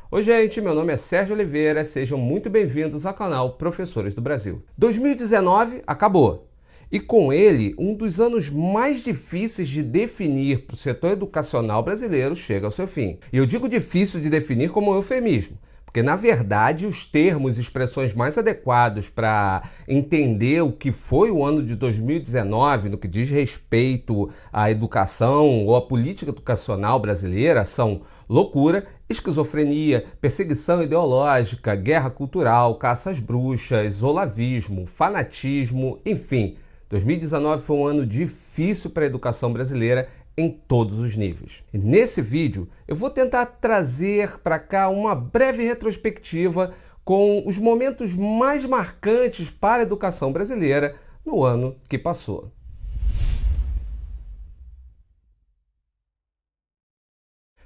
Oi gente, meu nome é Sérgio Oliveira, sejam muito bem-vindos ao canal Professores do Brasil. 2019 acabou e com ele um dos anos mais difíceis de definir para o setor educacional brasileiro chega ao seu fim. E eu digo difícil de definir como um eufemismo, porque na verdade os termos e expressões mais adequados para entender o que foi o ano de 2019 no que diz respeito à educação ou à política educacional brasileira são loucura, esquizofrenia, perseguição ideológica, guerra cultural, caça às bruxas, olavismo, fanatismo, enfim. 2019 foi um ano difícil para a educação brasileira em todos os níveis. E nesse vídeo eu vou tentar trazer para cá uma breve retrospectiva com os momentos mais marcantes para a educação brasileira no ano que passou.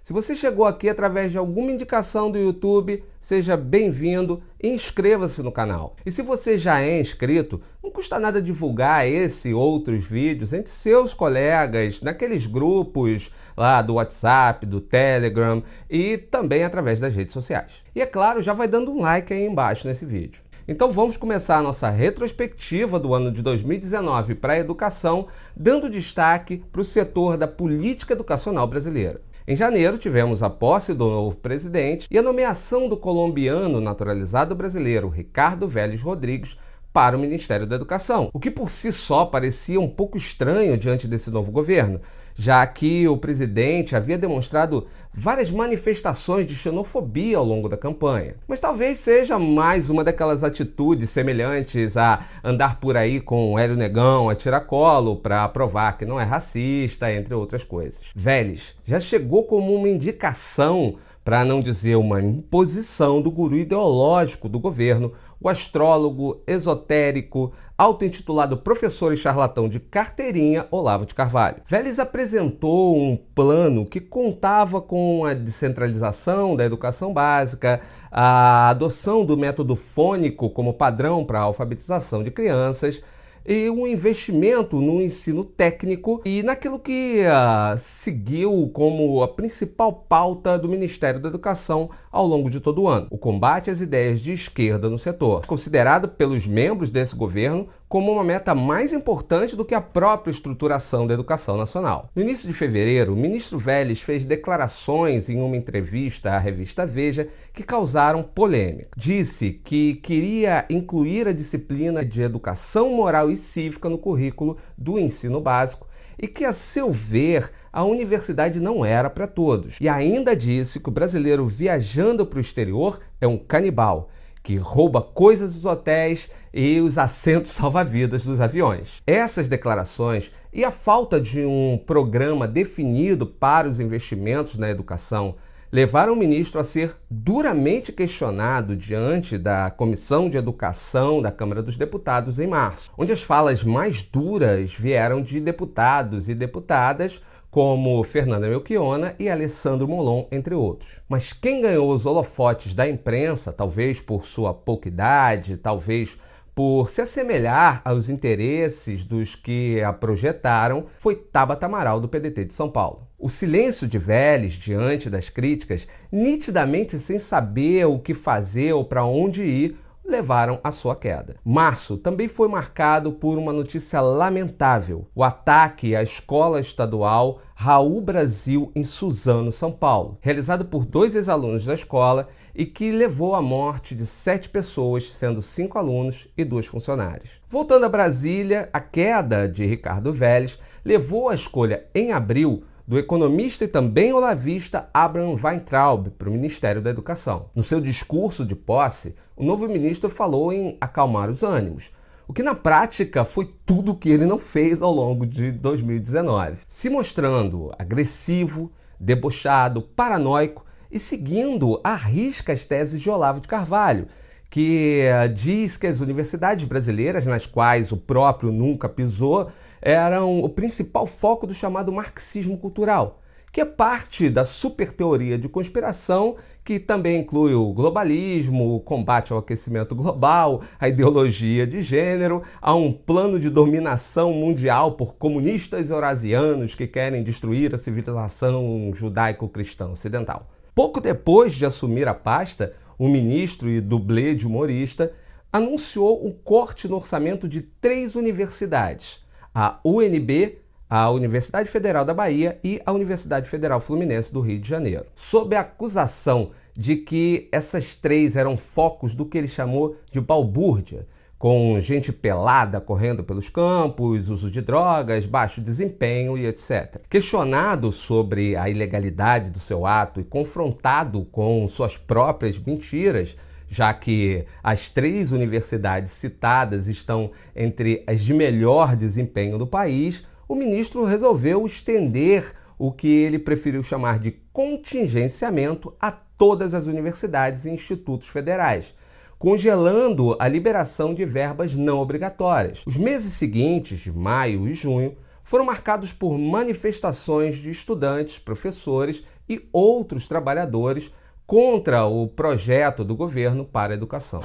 Se você chegou aqui através de alguma indicação do YouTube, seja bem-vindo e inscreva-se no canal. E se você já é inscrito, não custa nada divulgar esse e outros vídeos entre seus colegas, naqueles grupos lá do WhatsApp, do Telegram e também através das redes sociais. E é claro, já vai dando um like aí embaixo nesse vídeo. Então vamos começar a nossa retrospectiva do ano de 2019 para a educação, dando destaque para o setor da política educacional brasileira. Em janeiro, tivemos a posse do novo presidente e a nomeação do colombiano naturalizado brasileiro Ricardo Vélez Rodrigues para o Ministério da Educação, o que por si só parecia um pouco estranho diante desse novo governo, já que o presidente havia demonstrado várias manifestações de xenofobia ao longo da campanha. Mas talvez seja mais uma daquelas atitudes semelhantes a andar por aí com o Hélio Negão a tiracolo para provar que não é racista, entre outras coisas. Vélez já chegou como uma indicação, para não dizer uma imposição, do guru ideológico do governo, o astrólogo esotérico, auto-intitulado professor e charlatão de carteirinha Olavo de Carvalho. Vélez apresentou um plano que contava com a descentralização da educação básica, a adoção do método fônico como padrão para a alfabetização de crianças, e um investimento no ensino técnico e naquilo que seguiu como a principal pauta do Ministério da Educação ao longo de todo o ano: o combate às ideias de esquerda no setor, considerado pelos membros desse governo como uma meta mais importante do que a própria estruturação da educação nacional. No início de fevereiro, o ministro Vélez fez declarações em uma entrevista à revista Veja que causaram polêmica. Disse que queria incluir a disciplina de educação moral e cívica no currículo do ensino básico e que, a seu ver, a universidade não era para todos. E ainda disse que o brasileiro viajando para o exterior é um canibal, que rouba coisas dos hotéis e os assentos salva-vidas dos aviões. Essas declarações e a falta de um programa definido para os investimentos na educação levaram o ministro a ser duramente questionado diante da Comissão de Educação da Câmara dos Deputados em março, onde as falas mais duras vieram de deputados e deputadas como Fernanda Melchiona e Alessandro Molon, entre outros. Mas quem ganhou os holofotes da imprensa, talvez por sua pouca idade, talvez por se assemelhar aos interesses dos que a projetaram, foi Tabata Amaral, do PDT de São Paulo. O silêncio de Vélez diante das críticas, nitidamente sem saber o que fazer ou para onde ir, levaram à sua queda. Março também foi marcado por uma notícia lamentável: o ataque à escola estadual Raul Brasil em Suzano, São Paulo, realizado por 2 ex-alunos da escola e que levou à morte de 7 pessoas, sendo 5 alunos e 2 funcionários. Voltando a Brasília, a queda de Ricardo Vélez levou à escolha em abril do economista e também olavista Abraham Weintraub para o Ministério da Educação. No seu discurso de posse, o novo ministro falou em acalmar os ânimos, o que na prática foi tudo o que ele não fez ao longo de 2019, se mostrando agressivo, debochado, paranoico e seguindo à risca as teses de Olavo de Carvalho, que diz que as universidades brasileiras, nas quais o próprio nunca pisou, eram o principal foco do chamado marxismo cultural, que é parte da superteoria de conspiração que também inclui o globalismo, o combate ao aquecimento global, a ideologia de gênero, a um plano de dominação mundial por comunistas eurasianos que querem destruir a civilização judaico-cristã ocidental. Pouco depois de assumir a pasta, o ministro e dublê de humorista anunciou um corte no orçamento de 3 universidades, a UNB, a Universidade Federal da Bahia e a Universidade Federal Fluminense do Rio de Janeiro, sob a acusação de que essas 3 eram focos do que ele chamou de balbúrdia, com gente pelada correndo pelos campos, uso de drogas, baixo desempenho e etc. Questionado sobre a ilegalidade do seu ato e confrontado com suas próprias mentiras, já que as 3 universidades citadas estão entre as de melhor desempenho do país, o ministro resolveu estender o que ele preferiu chamar de contingenciamento a todas as universidades e institutos federais, congelando a liberação de verbas não obrigatórias. Os meses seguintes, de maio e junho, foram marcados por manifestações de estudantes, professores e outros trabalhadores contra o projeto do governo para a educação.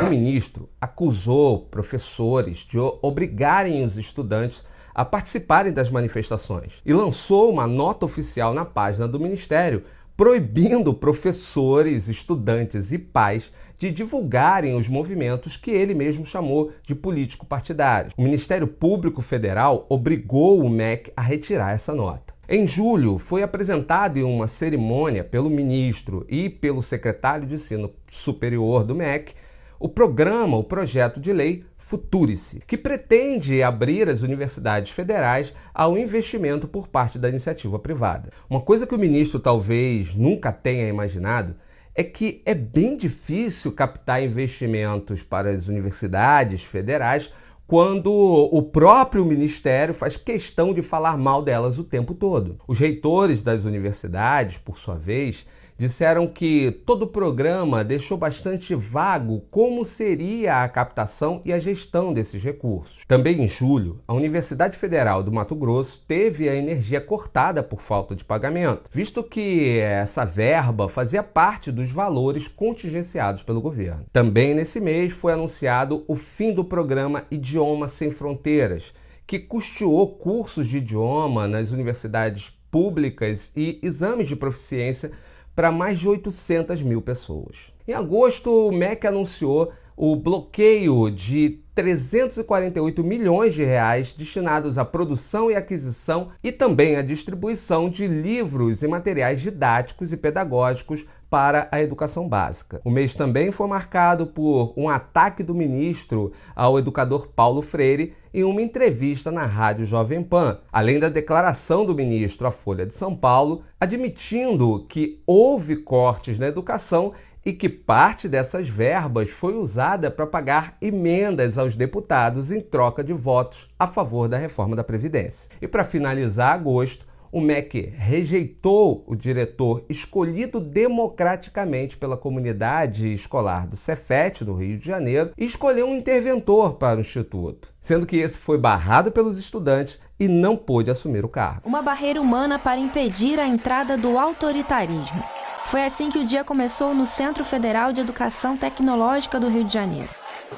O ministro acusou professores de obrigarem os estudantes a participarem das manifestações e lançou uma nota oficial na página do Ministério proibindo professores, estudantes e pais de divulgarem os movimentos que ele mesmo chamou de político-partidários. O Ministério Público Federal obrigou o MEC a retirar essa nota. Em julho, foi apresentado em uma cerimônia pelo ministro e pelo secretário de Ensino Superior do MEC o projeto de lei Futurice, que pretende abrir as universidades federais ao investimento por parte da iniciativa privada. Uma coisa que o ministro talvez nunca tenha imaginado é que é bem difícil captar investimentos para as universidades federais quando o próprio ministério faz questão de falar mal delas o tempo todo. Os reitores das universidades, por sua vez, disseram que todo o programa deixou bastante vago como seria a captação e a gestão desses recursos. Também em julho, a Universidade Federal do Mato Grosso teve a energia cortada por falta de pagamento, visto que essa verba fazia parte dos valores contingenciados pelo governo. Também nesse mês foi anunciado o fim do programa Idiomas Sem Fronteiras, que custeou cursos de idioma nas universidades públicas e exames de proficiência para mais de 800 mil pessoas. Em agosto, o MEC anunciou o bloqueio de 348 milhões de reais destinados à produção e aquisição e também à distribuição de livros e materiais didáticos e pedagógicos para a educação básica. O mês também foi marcado por um ataque do ministro ao educador Paulo Freire em uma entrevista na Rádio Jovem Pan, além da declaração do ministro à Folha de São Paulo, admitindo que houve cortes na educação e que parte dessas verbas foi usada para pagar emendas aos deputados em troca de votos a favor da reforma da Previdência. E para finalizar agosto, o MEC rejeitou o diretor escolhido democraticamente pela comunidade escolar do Cefet, do Rio de Janeiro, e escolheu um interventor para o Instituto, sendo que esse foi barrado pelos estudantes e não pôde assumir o cargo. Uma barreira humana para impedir a entrada do autoritarismo. Foi assim que o dia começou no Centro Federal de Educação Tecnológica do Rio de Janeiro.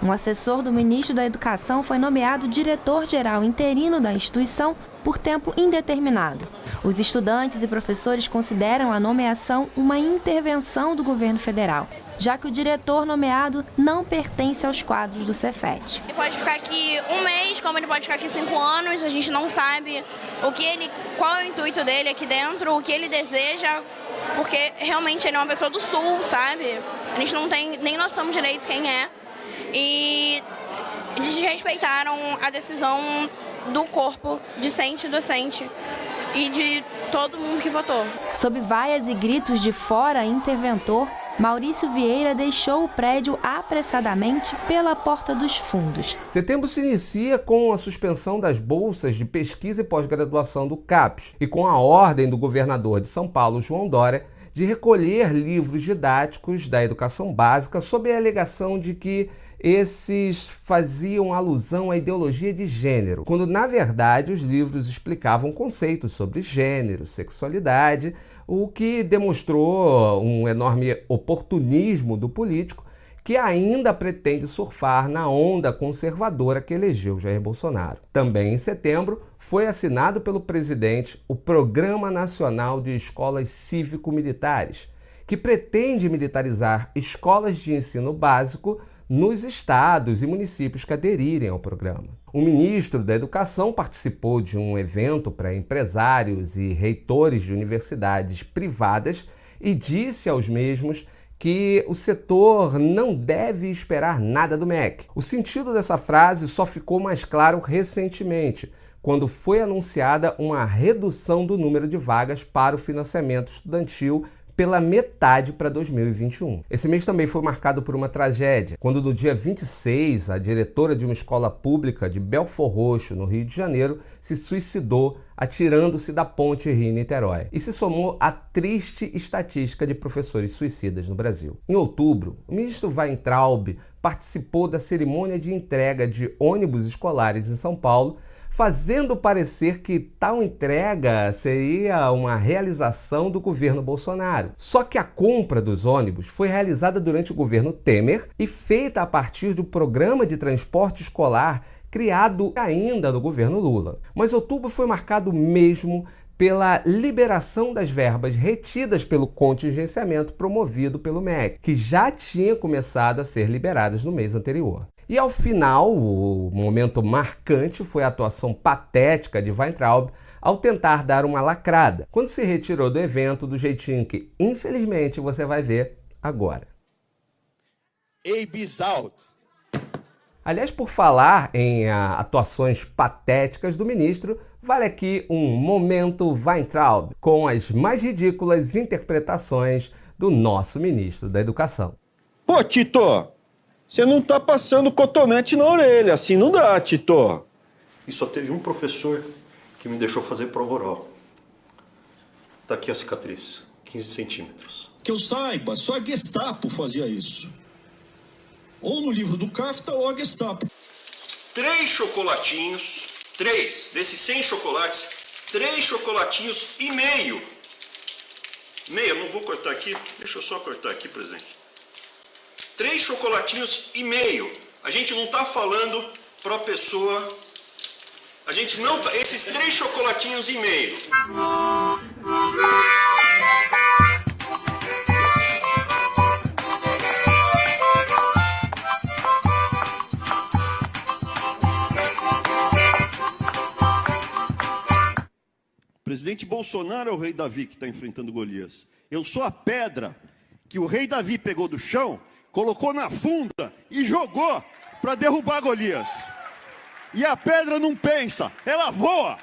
Um assessor do ministro da Educação foi nomeado diretor-geral interino da instituição por tempo indeterminado. Os estudantes e professores consideram a nomeação uma intervenção do governo federal, já que o diretor nomeado não pertence aos quadros do Cefet. Ele pode ficar aqui um mês, como ele pode ficar aqui 5 anos, a gente não sabe qual é o intuito dele aqui dentro, o que ele deseja, porque realmente ele é uma pessoa do Sul, sabe? A gente não tem nem noção direito quem é. E desrespeitaram a decisão do corpo discente e docente e de todo mundo que votou. Sob vaias e gritos de fora interventor, Maurício Vieira deixou o prédio apressadamente pela porta dos fundos. Setembro se inicia com a suspensão das bolsas de pesquisa e pós-graduação do CAPES e com a ordem do governador de São Paulo, João Dória, de recolher livros didáticos da educação básica sob a alegação de que esses faziam alusão à ideologia de gênero, quando na verdade os livros explicavam conceitos sobre gênero, sexualidade, o que demonstrou um enorme oportunismo do político que ainda pretende surfar na onda conservadora que elegeu Jair Bolsonaro. Também em setembro, foi assinado pelo presidente o Programa Nacional de Escolas Cívico-Militares, que pretende militarizar escolas de ensino básico nos estados e municípios que aderirem ao programa. O ministro da Educação participou de um evento para empresários e reitores de universidades privadas e disse aos mesmos que o setor não deve esperar nada do MEC. O sentido dessa frase só ficou mais claro recentemente, quando foi anunciada uma redução do número de vagas para o financiamento estudantil pela metade para 2021. Esse mês também foi marcado por uma tragédia, quando no dia 26, a diretora de uma escola pública de Belford Roxo, no Rio de Janeiro, se suicidou atirando-se da ponte Rio-Niterói e se somou à triste estatística de professores suicidas no Brasil. Em outubro, o ministro Weintraub participou da cerimônia de entrega de ônibus escolares em São Paulo, fazendo parecer que tal entrega seria uma realização do governo Bolsonaro. Só que a compra dos ônibus foi realizada durante o governo Temer e feita a partir do programa de transporte escolar criado ainda no governo Lula. Mas outubro foi marcado mesmo pela liberação das verbas retidas pelo contingenciamento promovido pelo MEC, que já tinha começado a ser liberadas no mês anterior. E ao final, o momento marcante foi a atuação patética de Weintraub ao tentar dar uma lacrada, quando se retirou do evento do jeitinho que, infelizmente, você vai ver agora. Ei, Bisaldo! Aliás, por falar em atuações patéticas do ministro, vale aqui um momento Weintraub, com as mais ridículas interpretações do nosso ministro da Educação. Pô, Tito, você não tá passando cotonete na orelha, assim não dá, Tito. E só teve um professor que me deixou fazer prova oral. Tá aqui a cicatriz, 15 centímetros. Que eu saiba, só a Gestapo fazia isso. Ou no livro do Kafta ou a Gestapo. 3 chocolatinhos, 3 desses 100 chocolates, 3 chocolatinhos e meio. Meio, eu não vou cortar aqui, deixa eu só cortar aqui, presidente. 3 chocolatinhos e meio. A gente não tá falando pra pessoa. A gente não tá. Esses 3 chocolatinhos e meio. O presidente Bolsonaro é o rei Davi que está enfrentando Golias. Eu sou a pedra que o rei Davi pegou do chão, colocou na funda e jogou para derrubar Golias. E a pedra não pensa, ela voa.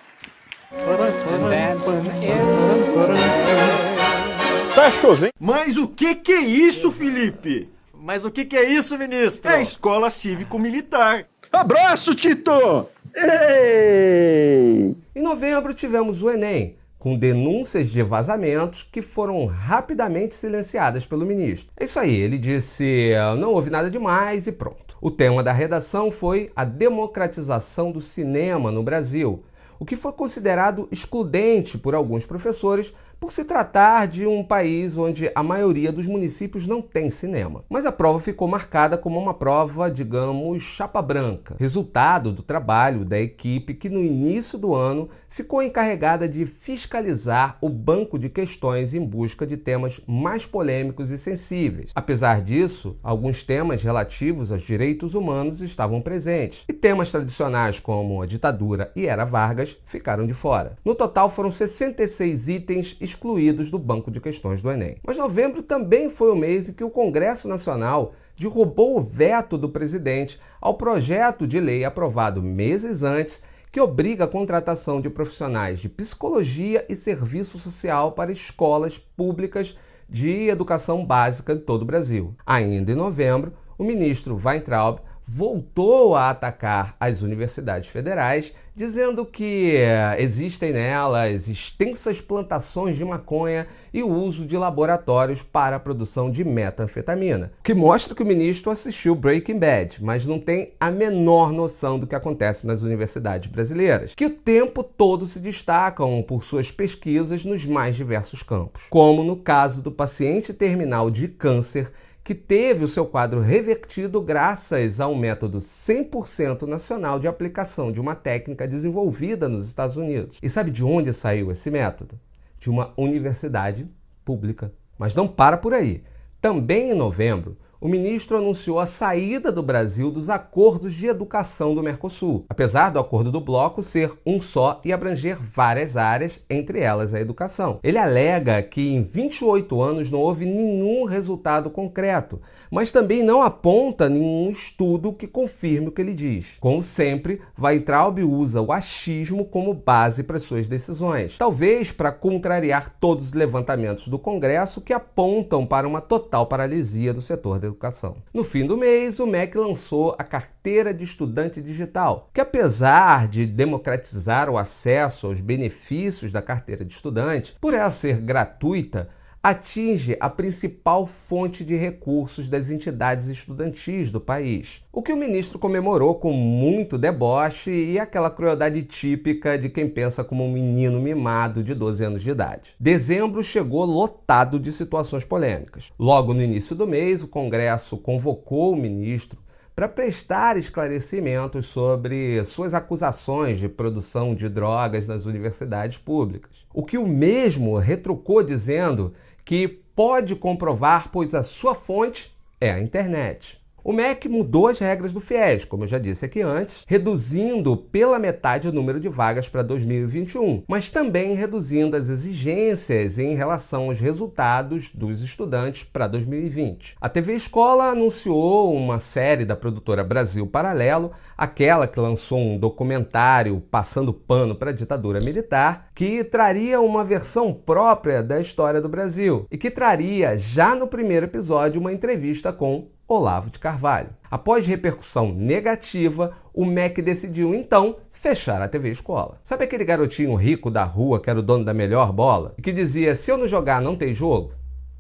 Tá chovendo. Mas o que é isso, Felipe? Mas o que é isso, ministro? É a escola cívico-militar. Abraço, Tito! Ei! Em novembro tivemos o Enem, com denúncias de vazamentos que foram rapidamente silenciadas pelo ministro. É isso aí, ele disse, não houve nada demais e pronto. O tema da redação foi a democratização do cinema no Brasil, o que foi considerado excludente por alguns professores por se tratar de um país onde a maioria dos municípios não tem cinema. Mas a prova ficou marcada como uma prova, digamos, chapa branca, resultado do trabalho da equipe que no início do ano ficou encarregada de fiscalizar o banco de questões em busca de temas mais polêmicos e sensíveis. Apesar disso, alguns temas relativos aos direitos humanos estavam presentes, e temas tradicionais como a ditadura e Era Vargas ficaram de fora. No total foram 66 itens excluídos do banco de questões do Enem. Mas novembro também foi o mês em que o Congresso Nacional derrubou o veto do presidente ao projeto de lei aprovado meses antes que obriga a contratação de profissionais de psicologia e serviço social para escolas públicas de educação básica em todo o Brasil. Ainda em novembro, o ministro Weintraub voltou a atacar as universidades federais, dizendo que existem nelas extensas plantações de maconha e o uso de laboratórios para a produção de metanfetamina, que mostra que o ministro assistiu Breaking Bad, mas não tem a menor noção do que acontece nas universidades brasileiras, que o tempo todo se destacam por suas pesquisas nos mais diversos campos, como no caso do paciente terminal de câncer que teve o seu quadro revertido graças a um método 100% nacional de aplicação de uma técnica desenvolvida nos Estados Unidos. E sabe de onde saiu esse método? De uma universidade pública. Mas não para por aí. Também em novembro, o ministro anunciou a saída do Brasil dos acordos de educação do Mercosul, apesar do acordo do bloco ser um só e abranger várias áreas, entre elas a educação. Ele alega que em 28 anos não houve nenhum resultado concreto, mas também não aponta nenhum estudo que confirme o que ele diz. Como sempre, Weintraub usa o achismo como base para suas decisões, talvez para contrariar todos os levantamentos do Congresso que apontam para uma total paralisia do setor da educação. No fim do mês, o MEC lançou a Carteira de Estudante Digital, que apesar de democratizar o acesso aos benefícios da carteira de estudante, por ela ser gratuita, atinge a principal fonte de recursos das entidades estudantis do país. O que o ministro comemorou com muito deboche e aquela crueldade típica de quem pensa como um menino mimado de 12 anos de idade. Dezembro chegou lotado de situações polêmicas. Logo no início do mês, o Congresso convocou o ministro para prestar esclarecimentos sobre suas acusações de produção de drogas nas universidades públicas. O que o mesmo retrucou dizendo que pode comprovar, pois a sua fonte é a internet. O MEC mudou as regras do FIES, como eu já disse aqui antes, reduzindo pela metade o número de vagas para 2021, mas também reduzindo as exigências em relação aos resultados dos estudantes para 2020. A TV Escola anunciou uma série da produtora Brasil Paralelo, aquela que lançou um documentário passando pano para a ditadura militar, que traria uma versão própria da história do Brasil e que traria já no primeiro episódio uma entrevista com Olavo de Carvalho. Após repercussão negativa, o MEC decidiu então fechar a TV Escola. Sabe aquele garotinho rico da rua que era o dono da melhor bola e que dizia: se eu não jogar não tem jogo?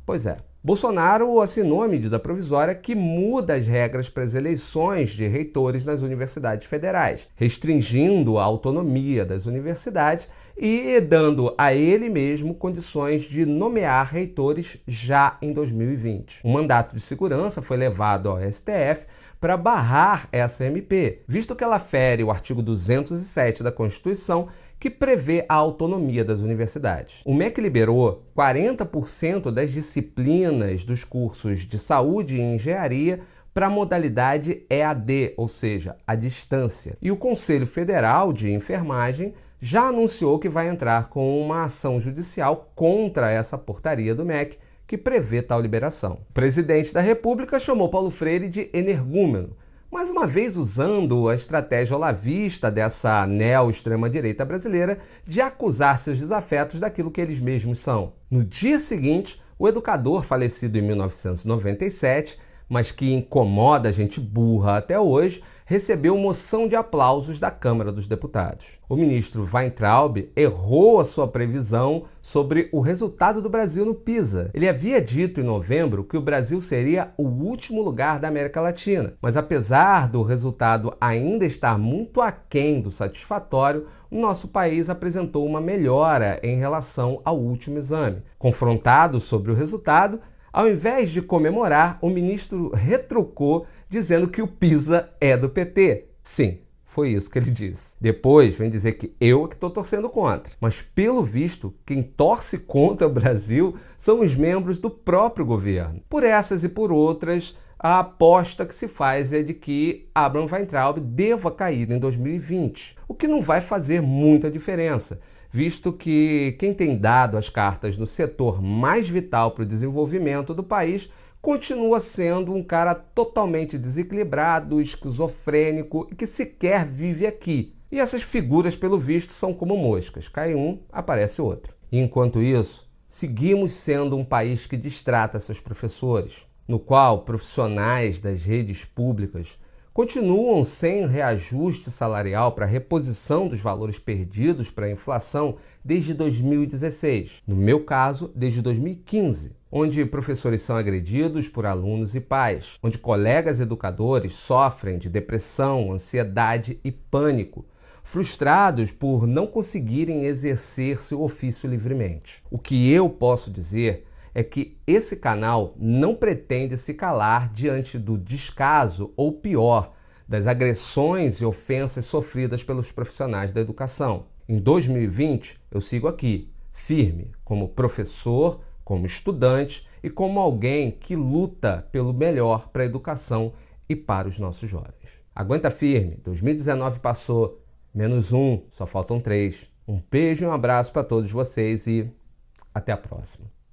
Pois é. Bolsonaro assinou a medida provisória que muda as regras para as eleições de reitores nas universidades federais, restringindo a autonomia das universidades e dando a ele mesmo condições de nomear reitores já em 2020. Um mandato de segurança foi levado ao STF para barrar essa MP, visto que ela fere o artigo 207 da Constituição, que prevê a autonomia das universidades. O MEC liberou 40% das disciplinas dos cursos de saúde e engenharia para a modalidade EAD, ou seja, à distância. E o Conselho Federal de Enfermagem já anunciou que vai entrar com uma ação judicial contra essa portaria do MEC, que prevê tal liberação. O presidente da República chamou Paulo Freire de energúmeno, mais uma vez usando a estratégia olavista dessa neo-extrema-direita brasileira de acusar seus desafetos daquilo que eles mesmos são. No dia seguinte, o educador falecido em 1997, mas que incomoda a gente burra até hoje, recebeu moção de aplausos da Câmara dos Deputados. O ministro Weintraub errou a sua previsão sobre o resultado do Brasil no PISA. Ele havia dito em novembro que o Brasil seria o último lugar da América Latina, mas apesar do resultado ainda estar muito aquém do satisfatório, o nosso país apresentou uma melhora em relação ao último exame. Confrontado sobre o resultado, ao invés de comemorar, o ministro retrucou dizendo que o PISA é do PT. Sim, foi isso que ele disse. Depois vem dizer que eu é que estou torcendo contra. Mas, pelo visto, quem torce contra o Brasil são os membros do próprio governo. Por essas e por outras, a aposta que se faz é de que Abraham Weintraub deva cair em 2020, o que não vai fazer muita diferença, visto que quem tem dado as cartas no setor mais vital para o desenvolvimento do país continua sendo um cara totalmente desequilibrado, esquizofrênico e que sequer vive aqui. E essas figuras, pelo visto, são como moscas. Cai um, aparece outro. E enquanto isso, seguimos sendo um país que distrata seus professores, no qual profissionais das redes públicas continuam sem reajuste salarial para reposição dos valores perdidos para a inflação desde 2016. No meu caso, desde 2015. Onde professores são agredidos por alunos e pais, onde colegas educadores sofrem de depressão, ansiedade e pânico, frustrados por não conseguirem exercer seu ofício livremente. O que eu posso dizer é que esse canal não pretende se calar diante do descaso ou pior, das agressões e ofensas sofridas pelos profissionais da educação. Em 2020, eu sigo aqui, firme, como professor, como estudante e como alguém que luta pelo melhor para a educação e para os nossos jovens. Aguenta firme, 2019 passou, -1, só faltam 3. Um beijo e um abraço para todos vocês e até a próxima.